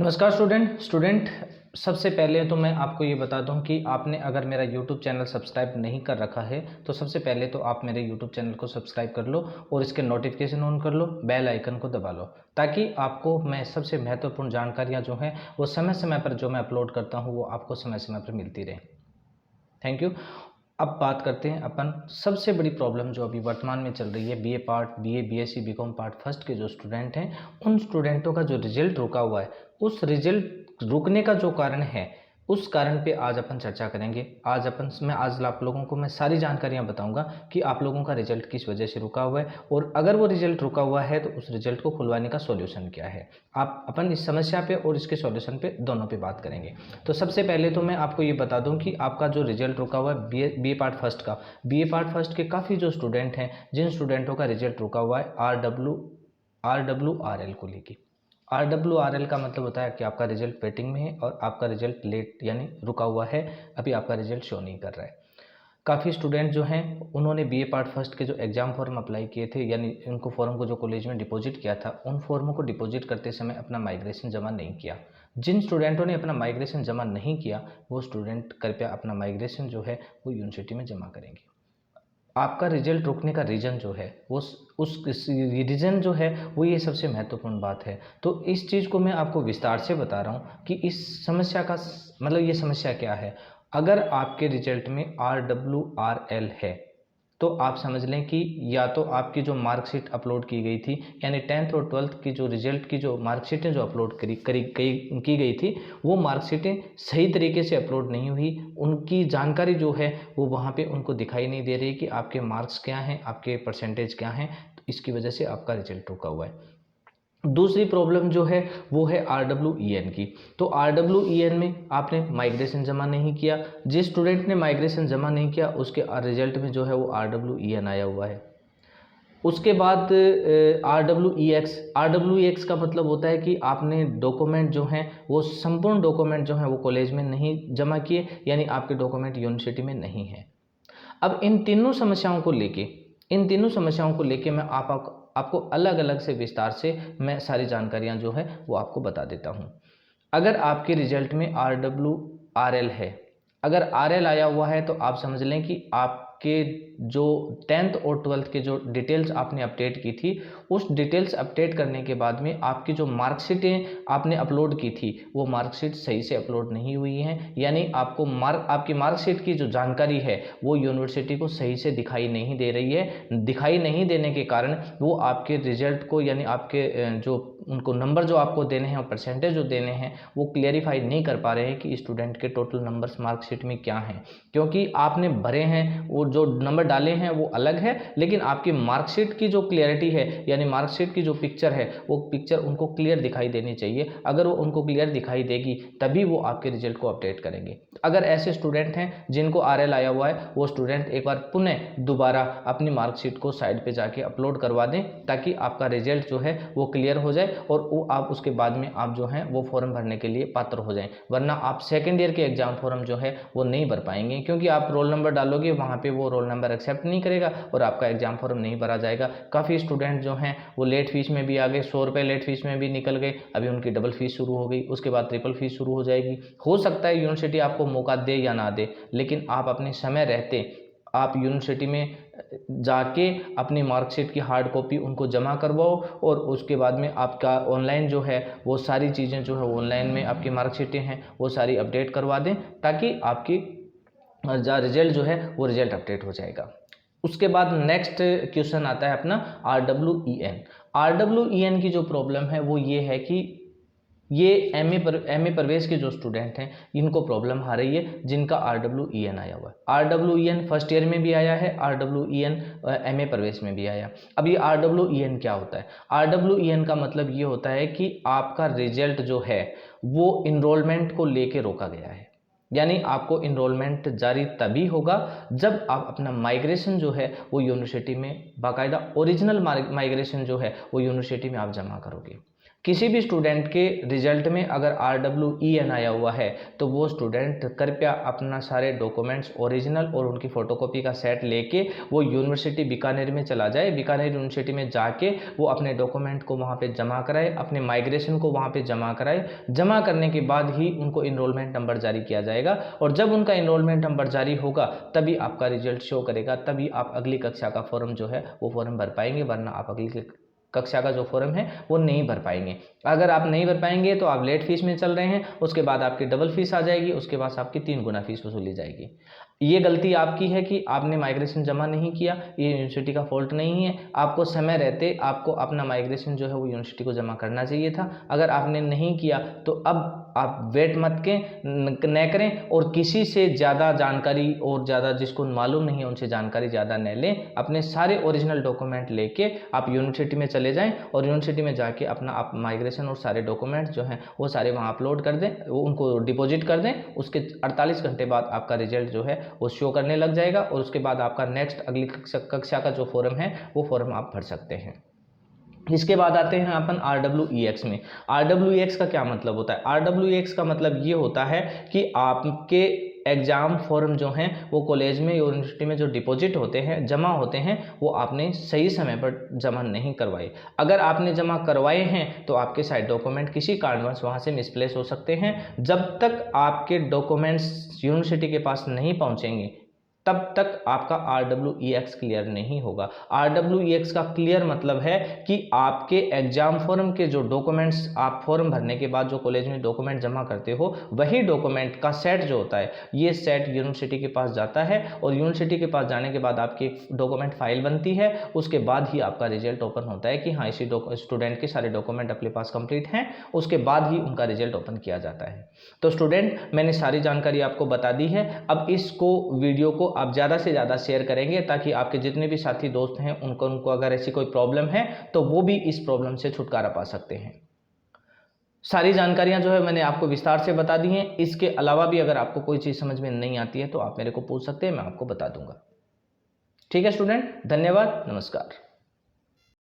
नमस्कार स्टूडेंट सबसे पहले तो मैं आपको ये बता दूं कि आपने अगर मेरा YouTube चैनल सब्सक्राइब नहीं कर रखा है तो सबसे पहले तो आप मेरे YouTube चैनल को सब्सक्राइब कर लो और इसके नोटिफिकेशन ऑन कर लो, बेल आइकन को दबा लो ताकि आपको मैं सबसे महत्वपूर्ण जानकारियां जो हैं वो समय समय पर जो मैं अपलोड करता हूं वो आपको समय समय पर मिलती रहे। Thank you. अब बात करते हैं अपन सबसे बड़ी प्रॉब्लम जो अभी वर्तमान में चल रही है, BA part, BA, BSc, BCom part first के जो स्टूडेंट हैं उन स्टूडेंटों का जो रिजल्ट रुका हुआ है, उस रिजल्ट रुकने का जो कारण है उस कारण पे आज अपन चर्चा करेंगे। आज आप लोगों को मैं सारी जानकारियां बताऊंगा कि आप लोगों का रिजल्ट किस वजह से रुका हुआ है और अगर वो रिजल्ट रुका हुआ है तो उस रिजल्ट को खुलवाने का सॉल्यूशन क्या है। आप अपन इस समस्या पे और इसके सॉल्यूशन पे दोनों पे बात करेंगे। तो सबसे पहले तो मैं आपको ये बता दूं कि आपका जो रिजल्ट रुका हुआ है बीए पार्ट फर्स्ट का, बीए पार्ट फर्स्ट के काफ़ी जो स्टूडेंट हैं, जिन स्टूडेंटों का रिजल्ट रुका हुआ है RWRL को लेके। RWRL का मतलब होता है कि आपका रिजल्ट वेटिंग में है और आपका रिजल्ट लेट यानी रुका हुआ है, अभी आपका रिजल्ट शो नहीं कर रहा है। काफ़ी स्टूडेंट जो हैं उन्होंने बीए पार्ट फर्स्ट के जो एग्ज़ाम फॉर्म अप्लाई किए थे, यानी उनको फॉर्म को जो कॉलेज में डिपॉजिट किया था, उन फॉर्मों को डिपॉजिट करते समय अपना माइग्रेशन जमा नहीं किया। जिन स्टूडेंटों ने अपना माइग्रेशन जमा नहीं किया वो स्टूडेंट कृपया अपना माइग्रेशन जो है वो यूनिवर्सिटी में जमा करेंगे। आपका रिजल्ट रुकने का रीज़न जो है वो रीज़न जो है वो ये सबसे महत्वपूर्ण बात है। तो इस चीज़ को मैं आपको विस्तार से बता रहा हूँ कि इस समस्या का मतलब ये समस्या क्या है। अगर आपके रिजल्ट में RWRL है तो आप समझ लें कि या तो आपकी जो मार्कशीट अपलोड की गई थी, यानी 10th और 12th की जो रिजल्ट की जो मार्कशीटें जो अपलोड की गई थी वो मार्कशीटें सही तरीके से अपलोड नहीं हुई, उनकी जानकारी जो है वो वहाँ पे उनको दिखाई नहीं दे रही कि आपके मार्क्स क्या हैं, आपके परसेंटेज क्या हैं, तो इसकी वजह से आपका रिजल्ट रुका हुआ है। दूसरी प्रॉब्लम जो है वो है RWEN की। तो RWEN में आपने माइग्रेशन जमा नहीं किया, जिस स्टूडेंट ने माइग्रेशन जमा नहीं किया उसके रिजल्ट में जो है वो RWEN आया हुआ है। उसके बाद RWEX का मतलब होता है कि आपने डॉक्यूमेंट जो हैं वो संपूर्ण डॉक्यूमेंट जो हैं वो कॉलेज में नहीं जमा किए, यानी आपके डॉक्यूमेंट यूनिवर्सिटी में नहीं है। अब इन तीनों समस्याओं को लेके मैं आपको अलग अलग से विस्तार से मैं सारी जानकारियां जो है वो आपको बता देता हूं। अगर आपके रिजल्ट में RWRL है, अगर RL आया हुआ है तो आप समझ लें कि आपके जो 10th और 12th के जो डिटेल्स आपने अपडेट की थी, उस डिटेल्स अपडेट करने के बाद में आपकी जो मार्कशीटें आपने अपलोड की थी वो मार्कशीट सही से अपलोड नहीं हुई हैं, यानी आपकी मार्कशीट की जो जानकारी है वो यूनिवर्सिटी को सही से दिखाई नहीं दे रही है। दिखाई नहीं देने के कारण वो आपके रिजल्ट को यानी आपके जो उनको नंबर जो आपको देने हैं और परसेंटेज जो देने हैं वो क्लियरिफाई नहीं कर पा रहे हैं कि स्टूडेंट के टोटल नंबर्स मार्कशीट में क्या हैं, क्योंकि आपने भरे हैं वो जो नंबर डाले हैं वो अलग है, लेकिन आपकी मार्कशीट की जो क्लियरिटी है यानी मार्कशीट की जो पिक्चर है वो पिक्चर उनको क्लियर दिखाई देनी चाहिए। अगर वो उनको क्लियर दिखाई देगी तभी वो आपके रिजल्ट को अपडेट करेंगे। अगर ऐसे स्टूडेंट हैं जिनको RL आया हुआ है वो स्टूडेंट एक बार पुनः दोबारा अपनी मार्कशीट को साइड पे जाके अपलोड करवा दें ताकि आपका रिजल्ट जो है वो क्लियर हो जाए और वो आप उसके बाद में आप जो है वो फॉर्म भरने के लिए पात्र हो जाएं। वरना आप सेकेंड ईयर के एग्जाम फॉर्म जो है वो नहीं भर पाएंगे, क्योंकि आप रोल नंबर डालोगे वहाँ पे वो रोल नंबर एक्सेप्ट नहीं करेगा और आपका एग्जाम फॉर्म नहीं भरा जाएगा। काफ़ी स्टूडेंट जो हैं वो लेट फीस में भी आ गए, 100 रुपये लेट फीस में भी निकल गए, अभी उनकी डबल फीस शुरू हो गई, उसके बाद ट्रिपल फीस शुरू हो जाएगी। हो सकता है यूनिवर्सिटी आपको मौका दे या ना दे, लेकिन आप अपने समय रहते आप यूनिवर्सिटी में जाके अपनी मार्कशीट की हार्ड कॉपी उनको जमा करवाओ और उसके बाद में आपका ऑनलाइन जो है वो सारी चीज़ें जो है ऑनलाइन में आपकी मार्कशीटें हैं वो सारी अपडेट करवा दें ताकि आपकी रिजल्ट जो है वो रिजल्ट अपडेट हो जाएगा। उसके बाद नेक्स्ट क्वेश्चन आता है अपना RWEN की जो प्रॉब्लम है वो ये है कि ये एमए प्रवेश के जो स्टूडेंट हैं इनको प्रॉब्लम आ रही है जिनका RWEN आया हुआ है। RWEN फर्स्ट ईयर में भी आया है, RWEN एमए प्रवेश में भी आया। अब ये RWEN क्या होता है? RWEN का मतलब ये होता है कि आपका रिजल्ट जो है वो इनरोलमेंट को लेके रोका गया है, यानी आपको इनरोलमेंट जारी तभी होगा जब आप अपना माइग्रेशन जो है वो यूनिवर्सिटी में बाकायदा ओरिजिनल माइग्रेशन जो है वो यूनिवर्सिटी में आप जमा करोगे। किसी भी स्टूडेंट के रिजल्ट में अगर RWEN आया हुआ है तो वो स्टूडेंट कृपया अपना सारे डॉक्यूमेंट्स ओरिजिनल और उनकी फ़ोटोकॉपी का सेट लेके वो यूनिवर्सिटी बीकानेर में चला जाए। बीकानेर यूनिवर्सिटी में जाके वो अपने डॉक्यूमेंट को वहाँ पे जमा कराए, अपने माइग्रेशन को वहाँ पे जमा कराए। जमा करने के बाद ही उनको इनरोलमेंट नंबर जारी किया जाएगा और जब उनका इनरोलमेंट नंबर जारी होगा तभी आपका रिजल्ट शो करेगा, तभी आप अगली कक्षा का फॉर्म जो है वो फॉर्म भर पाएंगे, वरना आप अगली कक्षा का जो फॉर्म है वो नहीं भर पाएंगे। अगर आप नहीं भर पाएंगे तो आप लेट फीस में चल रहे हैं, उसके बाद आपकी डबल फीस आ जाएगी, उसके बाद आपकी 3 गुना फीस वसूली जाएगी। ये गलती आपकी है कि आपने माइग्रेशन जमा नहीं किया, ये यूनिवर्सिटी का फॉल्ट नहीं है। आपको समय रहते आपको अपना माइग्रेशन जो है वो यूनिवर्सिटी को जमा करना चाहिए था। अगर आपने नहीं किया तो अब आप वेट मत के न करें और किसी से ज़्यादा जानकारी और ज़्यादा जिसको मालूम नहीं है उनसे जानकारी ज़्यादा न लें। अपने सारे ओरिजिनल डॉक्यूमेंट लेके आप यूनिवर्सिटी में चले जाएं और यूनिवर्सिटी में जाके अपना आप माइग्रेशन और सारे डॉक्यूमेंट जो हैं वो सारे वहाँ अपलोड कर दें, वो उनको डिपॉजिट कर दें। उसके 48 घंटे बाद आपका रिजल्ट जो है वो शो करने लग जाएगा और उसके बाद आपका नेक्स्ट अगली कक्षा का जो फॉर्म है वो फॉर्म आप भर सकते हैं। इसके बाद आते हैं अपन RWEX में। RWEX का क्या मतलब होता है? RWEX का मतलब ये होता है कि आपके एग्ज़ाम फॉर्म जो हैं वो कॉलेज में यूनिवर्सिटी में जो डिपॉजिट होते हैं, जमा होते हैं, वो आपने सही समय पर जमा नहीं करवाए। अगर आपने जमा करवाए हैं तो आपके सारे डॉक्यूमेंट किसी कारणवश वहाँ से मिसप्लेस हो सकते हैं। जब तक आपके डॉक्यूमेंट्स यूनिवर्सिटी के पास नहीं पहुँचेंगे तब तक आपका RWEX क्लियर नहीं होगा। RWEX का क्लियर मतलब है कि आपके एग्जाम फॉर्म के जो डॉक्यूमेंट्स आप फॉर्म भरने के बाद जो कॉलेज में डॉक्यूमेंट जमा करते हो, वही डॉक्यूमेंट का सेट जो होता है, ये सेट यूनिवर्सिटी के पास जाता है और यूनिवर्सिटी के पास जाने के बाद आपकी एक डॉक्यूमेंट फाइल बनती है। उसके बाद ही आपका रिजल्ट ओपन होता है कि हाँ, इसी स्टूडेंट के सारे डॉक्यूमेंट अपने पास कंप्लीट हैं, उसके बाद ही उनका रिजल्ट ओपन किया जाता है। तो स्टूडेंट, मैंने सारी जानकारी आपको बता दी है। अब इसको वीडियो को आप ज़्यादा से ज़्यादा शेयर करेंगे ताकि आपके जितने भी साथी दोस्त हैं उनको अगर ऐसी कोई प्रॉब्लम है तो वो भी इस प्रॉब्लम से छुटकारा पा सकते हैं। सारी जानकारियां जो है मैंने आपको विस्तार से बता दी हैं। इसके अलावा भी अगर आपको कोई चीज़ समझ में नहीं आती है तो आप मेरे को पूछ सकते हैं, मैं आपको बता दूंगा। ठीक है स्टूडेंट, धन्यवाद, नमस्कार।